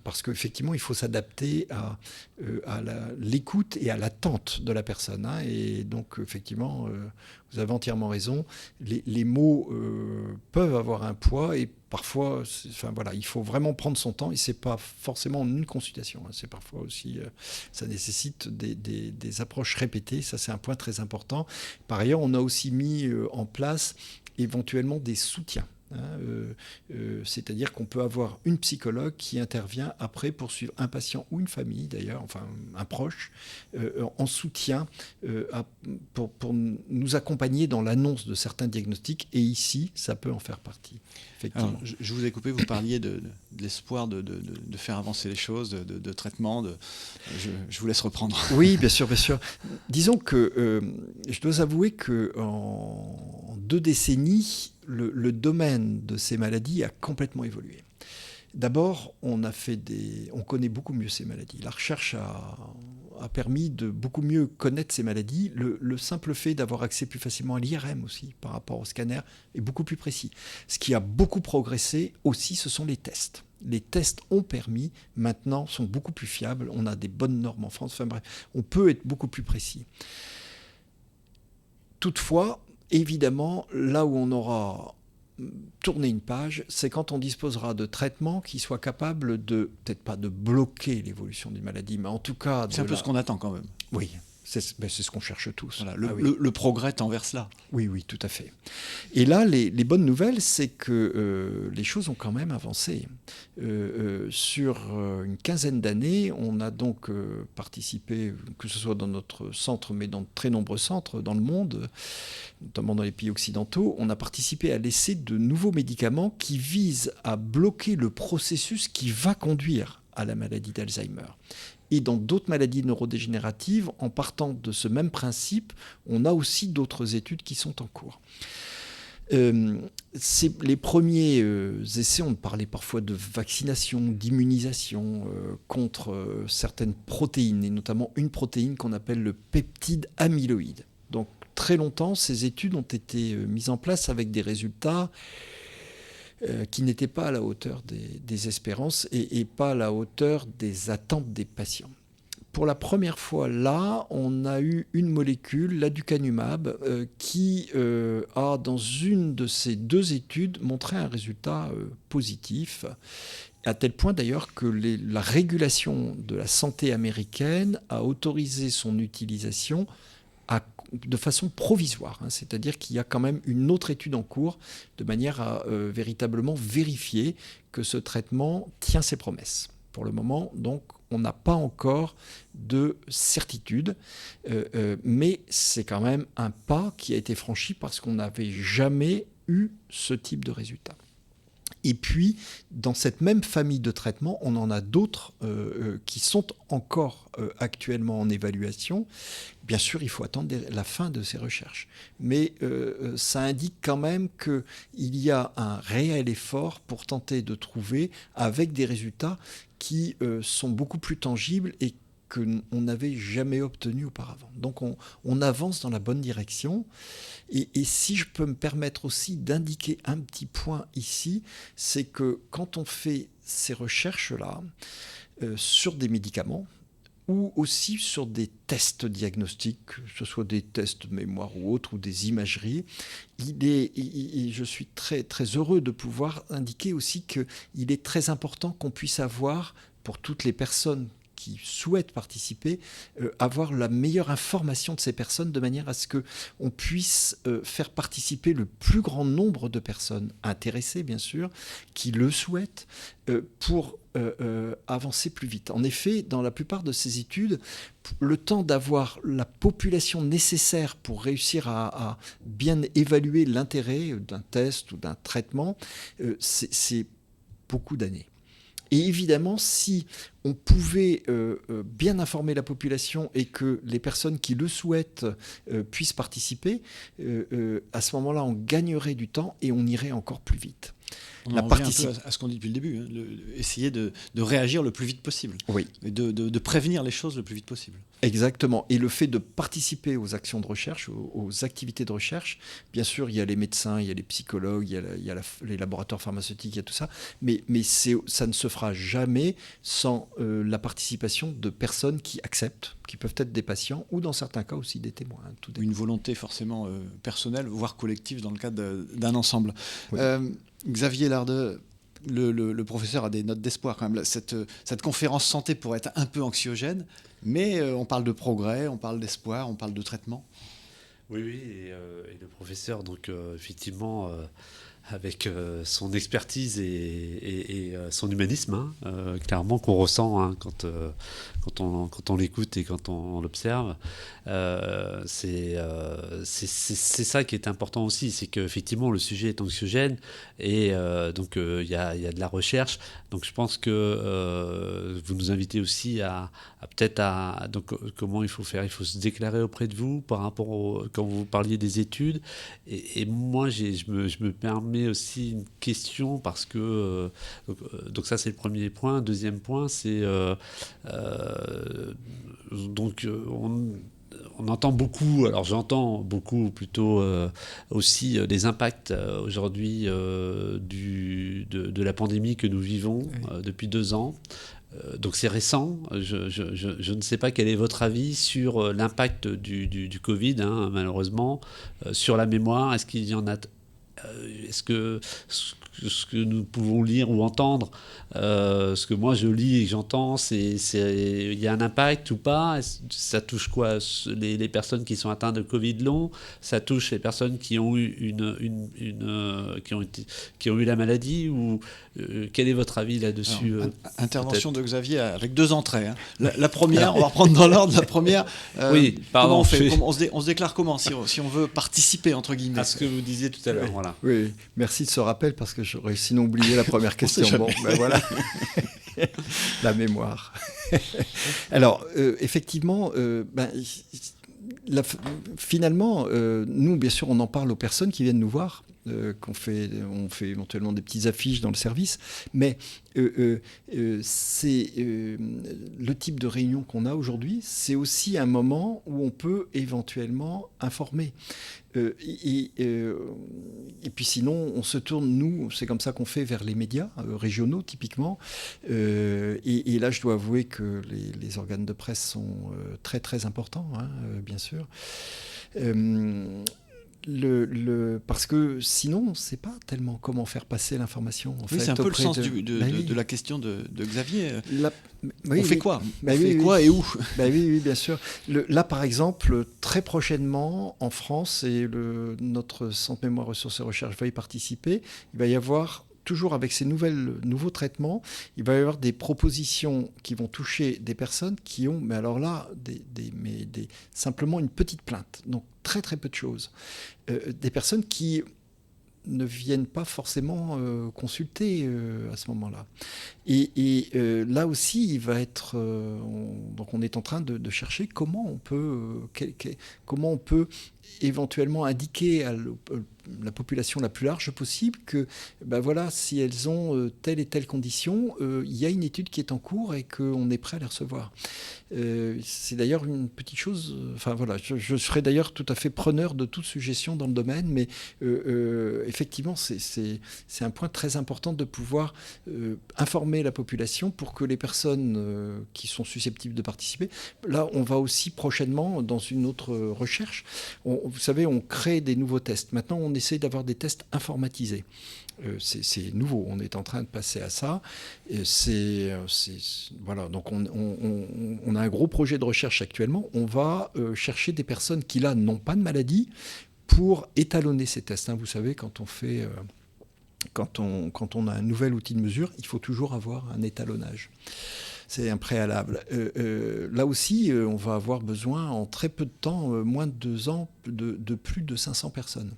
parce qu'effectivement, il faut s'adapter à l'écoute et à l'attente de la personne. Et donc, effectivement, vous avez entièrement raison. Les mots peuvent avoir un poids et parfois, il faut vraiment prendre son temps. Et ce n'est pas forcément en une consultation. C'est parfois aussi, ça nécessite des approches répétées. Ça, c'est un point très important. Par ailleurs, on a aussi mis en place éventuellement des soutiens C'est-à-dire qu'on peut avoir une psychologue qui intervient après pour suivre un patient ou une famille d'ailleurs, enfin un proche, en soutien pour nous accompagner dans l'annonce de certains diagnostics. Et ici, ça peut en faire partie. Effectivement. Alors, je vous ai coupé, vous parliez de l'espoir de faire avancer les choses, de traitement. Je vous laisse reprendre. Oui, bien sûr, bien sûr. Disons que je dois avouer qu'en 2 décennies, le domaine de ces maladies a complètement évolué. D'abord, on connaît beaucoup mieux ces maladies. La recherche a permis de beaucoup mieux connaître ces maladies. Le simple fait d'avoir accès plus facilement à l'IRM aussi, par rapport au scanner, est beaucoup plus précis. Ce qui a beaucoup progressé aussi, ce sont les tests. Les tests ont permis, maintenant, sont beaucoup plus fiables. On a des bonnes normes en France. Enfin bref, on peut être beaucoup plus précis. Toutefois, évidemment, là où on aura tourné une page, c'est quand on disposera de traitements qui soient capables de, peut-être pas de bloquer l'évolution d'une maladie, mais en tout cas... C'est un peu ce qu'on attend quand même. Oui, c'est ce qu'on cherche tous. Voilà, oui. le progrès tend vers cela. Oui, oui, tout à fait. Et là, les bonnes nouvelles, c'est que les choses ont quand même avancé. Sur une quinzaine d'années, on a donc participé, que ce soit dans notre centre, mais dans de très nombreux centres dans le monde, notamment dans les pays occidentaux, on a participé à l'essai de nouveaux médicaments qui visent à bloquer le processus qui va conduire à la maladie d'Alzheimer. Et dans d'autres maladies neurodégénératives, en partant de ce même principe, on a aussi d'autres études qui sont en cours. Les premiers essais, on parlait parfois de vaccination, d'immunisation contre certaines protéines, et notamment une protéine qu'on appelle le peptide amyloïde. Donc très longtemps, ces études ont été mises en place avec des résultats qui n'étaient pas à la hauteur des espérances et pas à la hauteur des attentes des patients. Pour la première fois, là, on a eu une molécule, l'aducanumab, qui a, dans une de ces 2 études, montré un résultat positif, à tel point d'ailleurs que la régulation de la santé américaine a autorisé son utilisation de façon provisoire, c'est-à-dire qu'il y a quand même une autre étude en cours de manière à véritablement vérifier que ce traitement tient ses promesses. Pour le moment, donc, on n'a pas encore de certitude, mais c'est quand même un pas qui a été franchi parce qu'on n'avait jamais eu ce type de résultat. Et puis, dans cette même famille de traitements, on en a d'autres qui sont encore actuellement en évaluation. Bien sûr, il faut attendre la fin de ces recherches. Mais ça indique quand même qu'il y a un réel effort pour tenter de trouver, avec des résultats qui sont beaucoup plus tangibles et qu'on n'avait jamais obtenu auparavant. Donc on avance dans la bonne direction. Et si je peux me permettre aussi d'indiquer un petit point ici, c'est que quand on fait ces recherches-là sur des médicaments, ou aussi sur des tests diagnostiques, que ce soit des tests de mémoire ou autres, ou des imageries, je suis très, très heureux de pouvoir indiquer aussi qu'il est très important qu'on puisse avoir, pour toutes les personnes qui souhaitent participer, avoir la meilleure information de ces personnes de manière à ce qu'on puisse faire participer le plus grand nombre de personnes intéressées, bien sûr, qui le souhaitent, pour avancer plus vite. En effet, dans la plupart de ces études, le temps d'avoir la population nécessaire pour réussir à bien évaluer l'intérêt d'un test ou d'un traitement, c'est beaucoup d'années. Et évidemment, si on pouvait bien informer la population et que les personnes qui le souhaitent puissent participer, à ce moment-là, on gagnerait du temps et on irait encore plus vite. On en revient un peu à ce qu'on dit depuis le début, essayer de réagir le plus vite possible, oui. Et de prévenir les choses le plus vite possible. Exactement. Et le fait de participer aux actions de recherche, aux activités de recherche, bien sûr, il y a les médecins, il y a les psychologues, il y a les laboratoires pharmaceutiques, il y a tout ça, mais ça ne se fera jamais sans la participation de personnes qui acceptent, qui peuvent être des patients ou dans certains cas aussi des témoins. Ou une volonté forcément personnelle, voire collective dans le cadre d'un ensemble. Oui. Xavier Lardeux, le professeur a des notes d'espoir quand même. Cette conférence santé pourrait être un peu anxiogène, mais on parle de progrès, on parle d'espoir, on parle de traitement. Oui, et le professeur, donc effectivement, avec son expertise et son humanisme, clairement, qu'on ressent quand on l'écoute et quand on l'observe. C'est ça qui est important aussi, c'est qu'effectivement le sujet est anxiogène et donc il y a de la recherche. Donc je pense que vous nous invitez aussi donc comment il faut faire. Il faut se déclarer auprès de vous par rapport quand vous parliez des études. Et moi, je me permets aussi une question parce que donc ça c'est le premier point. Deuxième point, c'est donc on entend beaucoup, alors j'entends beaucoup plutôt aussi des impacts aujourd'hui de la pandémie que nous vivons depuis 2 ans. Donc c'est récent. Je ne sais pas quel est votre avis sur l'impact du Covid, malheureusement, sur la mémoire. Est-ce qu'il y en a est-ce que ce que nous pouvons lire ou entendre, ce que moi je lis et que j'entends, il y a un impact ou pas? Ça touche quoi? Les personnes qui sont atteintes de Covid long? Ça touche les personnes qui ont eu qui ont eu la maladie? Ou quel est votre avis là-dessus? Intervention de Xavier avec 2 entrées. La première, on va reprendre dans l'ordre. La première, oui, pardon, comment on fait? On se déclare comment si on veut participer entre guillemets? À ce que vous disiez tout à l'heure. Voilà. Oui, merci de ce rappel parce que j'aurais sinon oublié la première question. Bon, ben voilà. La mémoire. Alors, effectivement, finalement, nous, bien sûr, on en parle aux personnes qui viennent nous voir. On fait éventuellement des petites affiches dans le service, mais c'est le type de réunion qu'on a aujourd'hui, c'est aussi un moment où on peut éventuellement informer. Et puis sinon, on se tourne, nous, c'est comme ça qu'on fait vers les médias régionaux, typiquement. Et là, je dois avouer que les organes de presse sont très, très importants, bien sûr. Parce que sinon, on ne sait pas tellement comment faire passer l'information. Oui, c'est un peu le sens de la question de Xavier. On fait quoi et où? Oui, bien sûr. Là, par exemple, très prochainement, en France, et notre Centre Mémoire Ressources et Recherche va y participer, il va y avoir, toujours avec ces nouveaux traitements, il va y avoir des propositions qui vont toucher des personnes qui ont, mais alors là, simplement une petite plainte. Donc, très très peu de choses. Des personnes qui ne viennent pas forcément consulter à ce moment-là. Et là aussi, il va être... donc on est en train de chercher comment on peut éventuellement indiquer à la population la plus large possible que voilà, si elles ont telle et telle condition, il y a une étude qui est en cours et qu'on est prêt à les recevoir. C'est d'ailleurs une petite chose, je serais d'ailleurs tout à fait preneur de toute suggestion dans le domaine, mais effectivement, c'est un point très important de pouvoir informer la population pour que les personnes qui sont susceptibles de participer, là, on va aussi prochainement dans une autre recherche, vous savez, on crée des nouveaux tests. Maintenant, on essaie d'avoir des tests informatisés. C'est nouveau, on est en train de passer à ça. Voilà, donc on a un gros projet de recherche actuellement. On va chercher des personnes qui, là, n'ont pas de maladie pour étalonner ces tests. Vous savez, quand on fait... Quand on a un nouvel outil de mesure, il faut toujours avoir un étalonnage. C'est un préalable. Là aussi, on va avoir besoin, en très peu de temps, moins de 2 ans, de plus de 500 personnes.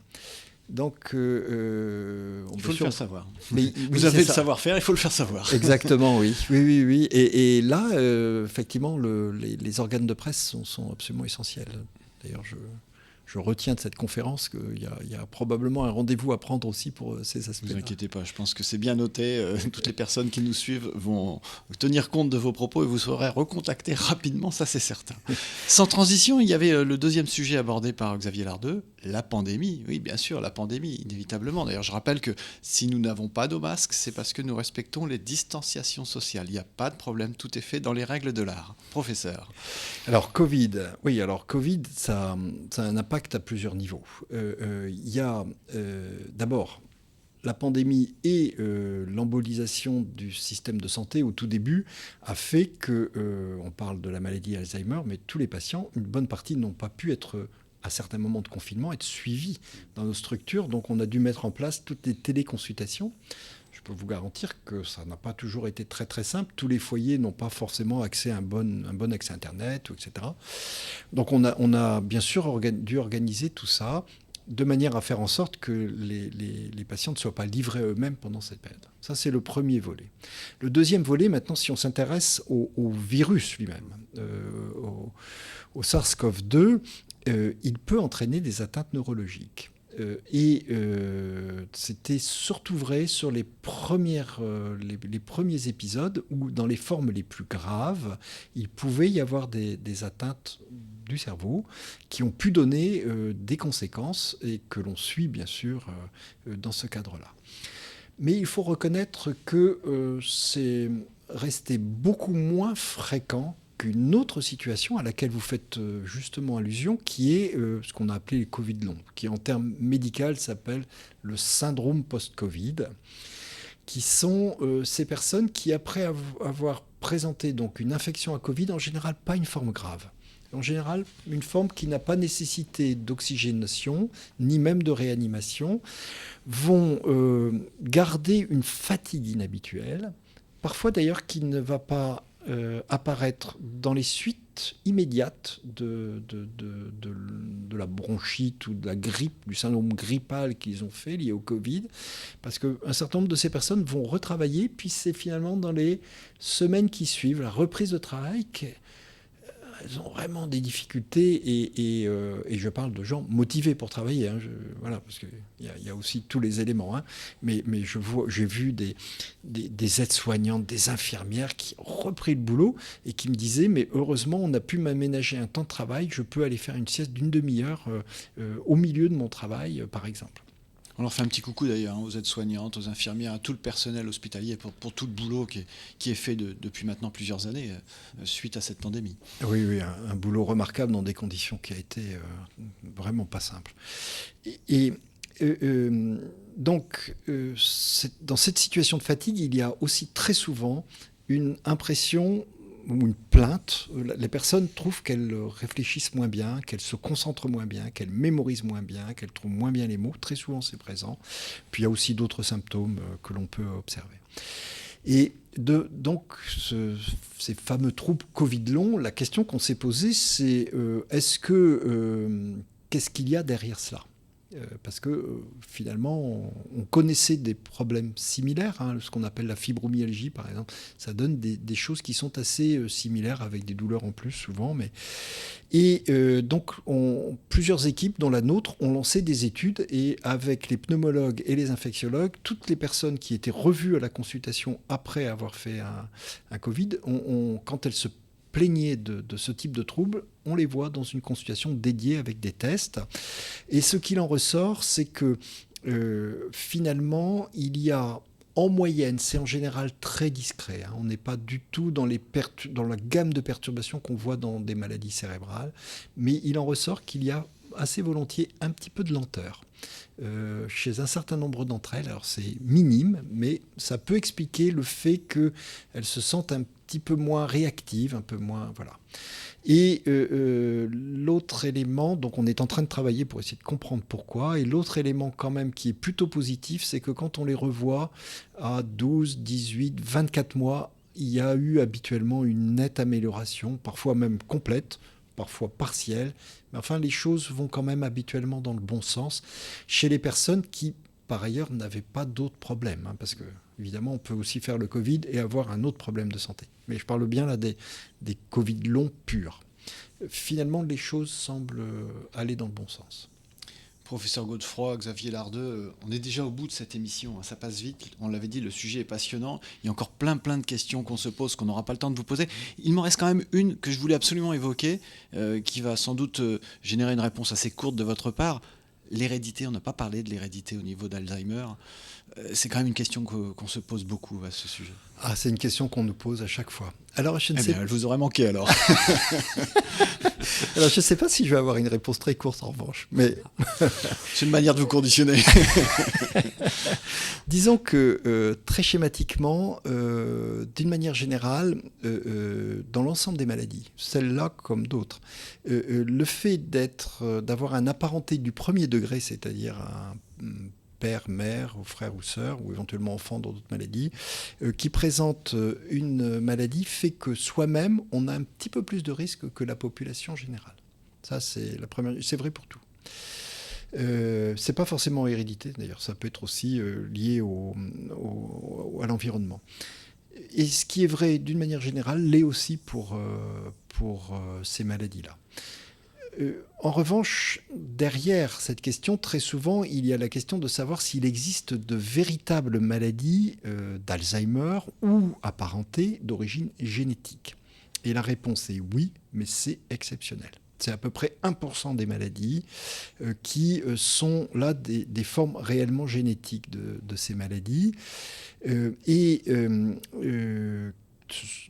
Donc, il faut le faire savoir. Mais, vous avez le savoir-faire, il faut le faire savoir. Exactement, oui. Et là, effectivement, les organes de presse sont absolument essentiels. D'ailleurs, je retiens de cette conférence qu'il y a probablement un rendez-vous à prendre aussi pour ces aspects-là. Ne vous inquiétez pas, je pense que c'est bien noté. Toutes les personnes qui nous suivent vont tenir compte de vos propos et vous serez recontactés rapidement, ça c'est certain. Sans transition, il y avait le deuxième sujet abordé par Xavier Lardeux, la pandémie. Oui, bien sûr, la pandémie, inévitablement. D'ailleurs, je rappelle que si nous n'avons pas de masque, c'est parce que nous respectons les distanciations sociales. Il n'y a pas de problème, tout est fait dans les règles de l'art. Professeur. Alors, Covid, ça a un impact à plusieurs niveaux. Il y a d'abord la pandémie et l'embolisation du système de santé au tout début a fait que, on parle de la maladie Alzheimer, mais tous les patients, une bonne partie n'ont pas pu être à certains moments de confinement, être suivis dans nos structures. Donc on a dû mettre en place toutes les téléconsultations. Je peux vous garantir que ça n'a pas toujours été très très simple. Tous les foyers n'ont pas forcément accès à un bon accès Internet, etc. Donc on a bien sûr dû organiser tout ça de manière à faire en sorte que les patients ne soient pas livrés eux-mêmes pendant cette période. Ça, c'est le premier volet. Le deuxième volet, maintenant, si on s'intéresse au virus lui-même, au SARS-CoV-2, il peut entraîner des atteintes neurologiques. C'était surtout vrai sur les premiers épisodes où, dans les formes les plus graves, il pouvait y avoir des atteintes du cerveau qui ont pu donner des conséquences et que l'on suit bien sûr dans ce cadre-là. Mais il faut reconnaître que c'est resté beaucoup moins fréquent qu'une autre situation à laquelle vous faites justement allusion, qui est ce qu'on a appelé le Covid long, qui en termes médicaux s'appelle le syndrome post-Covid, qui sont ces personnes qui, après avoir présenté donc une infection à Covid, en général pas une forme grave, en général une forme qui n'a pas nécessité d'oxygénation, ni même de réanimation, vont garder une fatigue inhabituelle, parfois d'ailleurs qui ne va pas apparaître dans les suites immédiates de la bronchite ou de la grippe, du syndrome grippal qu'ils ont fait lié au Covid, parce qu'un certain nombre de ces personnes vont retravailler, puis c'est finalement dans les semaines qui suivent la reprise de travail elles ont vraiment des difficultés et je parle de gens motivés pour travailler. Hein, voilà, parce qu'il y a aussi tous les éléments. Hein, mais j'ai vu des aides-soignantes, des infirmières qui ont repris le boulot et qui me disaient mais heureusement on a pu m'aménager un temps de travail, je peux aller faire une sieste d'une demi-heure au milieu de mon travail par exemple. On leur fait un petit coucou d'ailleurs aux aides-soignantes, aux infirmières, à tout le personnel hospitalier pour tout le boulot qui est fait depuis maintenant plusieurs années suite à cette pandémie. Oui, un boulot remarquable dans des conditions qui a été vraiment pas simple. Donc, dans cette situation de fatigue, il y a aussi très souvent une impression ou une plainte. Les personnes trouvent qu'elles réfléchissent moins bien, qu'elles se concentrent moins bien, qu'elles mémorisent moins bien, qu'elles trouvent moins bien les mots. Très souvent, c'est présent. Puis il y a aussi d'autres symptômes que l'on peut observer. Et donc, ces fameux troubles Covid longs, la question qu'on s'est posée, c'est qu'est-ce qu'il y a derrière cela ? Parce que finalement, on connaissait des problèmes similaires, hein, ce qu'on appelle la fibromyalgie par exemple, ça donne des choses qui sont assez similaires avec des douleurs en plus souvent. Donc plusieurs équipes, dont la nôtre, ont lancé des études et avec les pneumologues et les infectiologues, toutes les personnes qui étaient revues à la consultation après avoir fait un Covid, quand elles se plaignaient de ce type de troubles, on les voit dans une consultation dédiée avec des tests. Et ce qu'il en ressort, c'est que finalement, il y a en moyenne, c'est en général très discret. Hein, on n'est pas du tout dans la gamme de perturbations qu'on voit dans des maladies cérébrales, mais il en ressort qu'il y a assez volontiers un petit peu de lenteur. Chez un certain nombre d'entre elles, alors c'est minime, mais ça peut expliquer le fait qu'elles se sentent un petit peu moins réactives, un peu moins... Voilà. Et l'autre élément, donc on est en train de travailler pour essayer de comprendre pourquoi, et l'autre élément quand même qui est plutôt positif, c'est que quand on les revoit à 12, 18, 24 mois, il y a eu habituellement une nette amélioration, parfois même complète, parfois partielle, mais enfin les choses vont quand même habituellement dans le bon sens chez les personnes qui, par ailleurs, n'avaient pas d'autres problèmes, hein, parce que évidemment, on peut aussi faire le Covid et avoir un autre problème de santé. Mais je parle bien là des Covid longs purs. Finalement, les choses semblent aller dans le bon sens. Professeur Godefroy, Xavier Lardeux, on est déjà au bout de cette émission, hein, ça passe vite, on l'avait dit, le sujet est passionnant, il y a encore plein de questions qu'on se pose, qu'on n'aura pas le temps de vous poser. Il m'en reste quand même une que je voulais absolument évoquer, qui va sans doute générer une réponse assez courte de votre part. L'hérédité, on n'a pas parlé de l'hérédité au niveau d'Alzheimer. C'est quand même une question qu'on se pose beaucoup à ce sujet. Ah, c'est une question qu'on nous pose à chaque fois. Alors, je vous aurais manqué alors. Alors, je ne sais pas si je vais avoir une réponse très courte en revanche, mais c'est une manière de vous conditionner. disons que très schématiquement, d'une manière générale, dans l'ensemble des maladies, celle-là comme d'autres, le fait d'avoir un apparenté du premier degré, c'est-à-dire un père, mère, ou frère ou sœur, ou éventuellement enfant dans d'autres maladies, qui présente une maladie, fait que soi-même, on a un petit peu plus de risques que la population générale. Ça, c'est la première. C'est vrai pour tout. C'est pas forcément hérédité, d'ailleurs, ça peut être aussi lié à l'environnement. Et ce qui est vrai d'une manière générale l'est aussi pour ces maladies-là. En revanche, derrière cette question, très souvent, il y a la question de savoir s'il existe de véritables maladies d'Alzheimer ou apparentées d'origine génétique. Et la réponse est oui, mais c'est exceptionnel. C'est à peu près 1% des maladies qui sont là des formes réellement génétiques de ces maladies.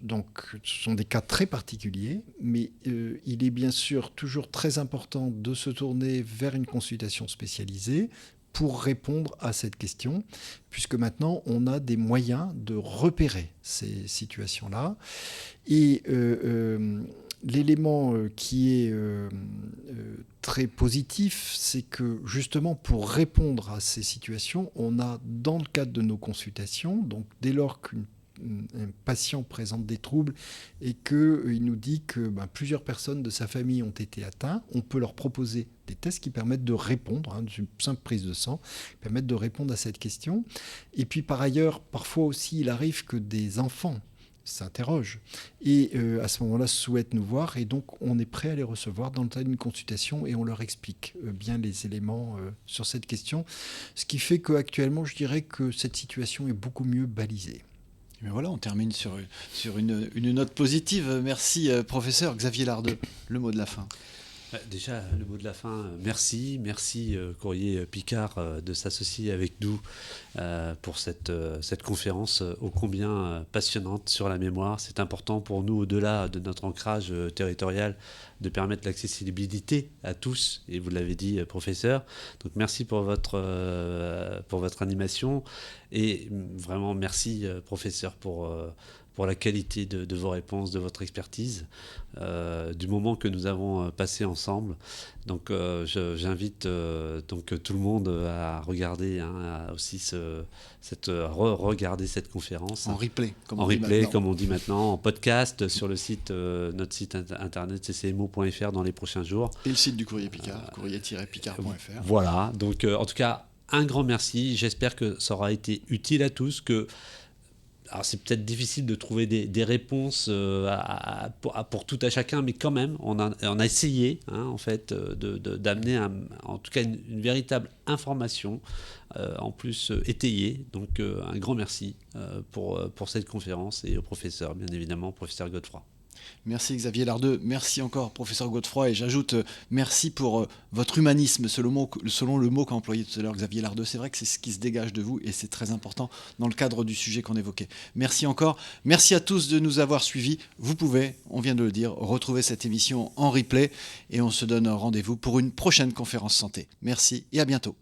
Donc, ce sont des cas très particuliers, mais il est bien sûr toujours très important de se tourner vers une consultation spécialisée pour répondre à cette question, puisque maintenant, on a des moyens de repérer ces situations-là. Et l'élément qui est très positif, c'est que justement, pour répondre à ces situations, on a, dans le cadre de nos consultations, donc dès lors qu'un patient présente des troubles et qu'il nous dit que plusieurs personnes de sa famille ont été atteintes, on peut leur proposer des tests qui permettent de répondre, une simple prise de sang, permettent de répondre à cette question. Et puis par ailleurs, parfois aussi, il arrive que des enfants s'interrogent et à ce moment-là souhaitent nous voir, et donc on est prêt à les recevoir dans le cadre d'une consultation et on leur explique bien les éléments sur cette question, ce qui fait qu'actuellement je dirais que cette situation est beaucoup mieux balisée. Mais voilà, on termine sur une note positive. Merci, professeur Xavier Lardeux. Le mot de la fin. Déjà, le mot de la fin, merci Courrier Picard de s'associer avec nous pour cette conférence ô combien passionnante sur la mémoire. C'est important pour nous, au-delà de notre ancrage territorial, de permettre l'accessibilité à tous, et vous l'avez dit, professeur. Donc merci pour votre animation, et vraiment merci, professeur, pour la qualité de vos réponses, de votre expertise, du moment que nous avons passé ensemble. Donc j'invite donc tout le monde à regarder aussi regarder cette conférence. En replay, comme on dit maintenant, en podcast sur le site, notre site internet ccmo.fr dans les prochains jours. Et le site du Courrier Picard, courrier-picard.fr. Voilà, donc en tout cas, un grand merci. J'espère que ça aura été utile à tous, alors c'est peut-être difficile de trouver des réponses pour tout à chacun, mais quand même, on a essayé en fait d'amener en tout cas une véritable information, en plus étayée. Donc un grand merci pour cette conférence, et au professeur, bien évidemment, professeur Godefroy. Merci Xavier Lardeux, merci encore professeur Godefroy, et j'ajoute merci pour votre humanisme selon le mot qu'a employé tout à l'heure Xavier Lardeux. C'est vrai que c'est ce qui se dégage de vous et c'est très important dans le cadre du sujet qu'on évoquait. Merci encore, merci à tous de nous avoir suivis. Vous pouvez, on vient de le dire, retrouver cette émission en replay, et on se donne rendez-vous pour une prochaine conférence santé. Merci et à bientôt.